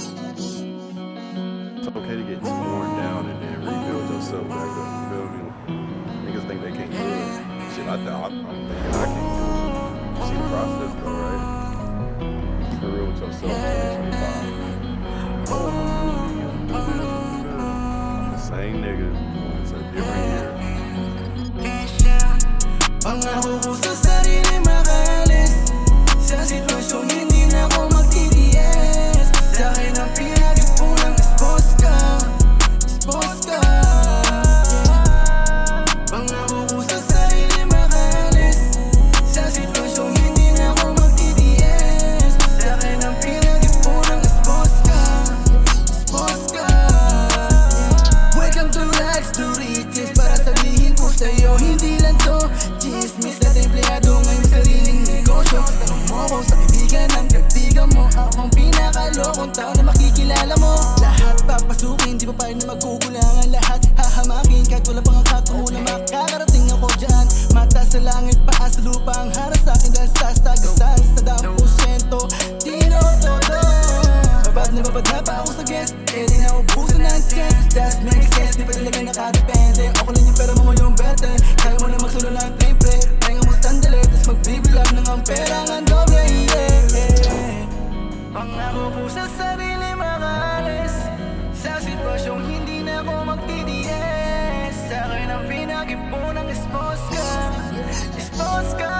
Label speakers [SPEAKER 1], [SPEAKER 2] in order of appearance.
[SPEAKER 1] It's okay to get torn down and then rebuild yourself back up. You feel me? Niggas think they can't do it. Shit, I'm thinking I can't do it. You see the process though, right? Keep it real with yourself in 2025. I'm the same nigga. It's a different year.
[SPEAKER 2] Pangako ko sa sarili makalis sa sitwasyong hindi na ako magtitiis. Sa'kin ang pinag-ipunan, expose ka, expose ka. Pangako ko sa sarili makalis sa sitwasyong hindi na ako magtitiis. Sa'kin ang pinag-ipunan, expose ka, expose ka. Welcome to Life to Riches, para sabihin ko sa'yo hindi lang to chismis na empleyado ngayong sariling negosyo. Tanong mo ko sa kaibigan ng kaibigan mo, akong pinakalokong tao na makikilala mo. Lahat papasukin, di pa pa rin na magkukulangan. Lahat hahamakin kahit wala pang katuhunan. Makakarating ako dyan, mata sa langit, paa sa lupa. Ang harap sa'kin dahil sasagasan sa daang porsyento. Tinotodo, babad na pa ako sa guest, eh di na ubusan ng chance. Just make sense, di pa talaga nakadepende. Ako lang yung pera mo yung bete, kaya mo na magsulo ng triple. Pahinga mo sandali, tas magbibilang ng ang pera ng doble, yeah. Pangako ko sa sarili makalis sa sitwasyong hindi na ako magtitiis. Sa'kin ang pinag-ipunang expose ka, expose ka.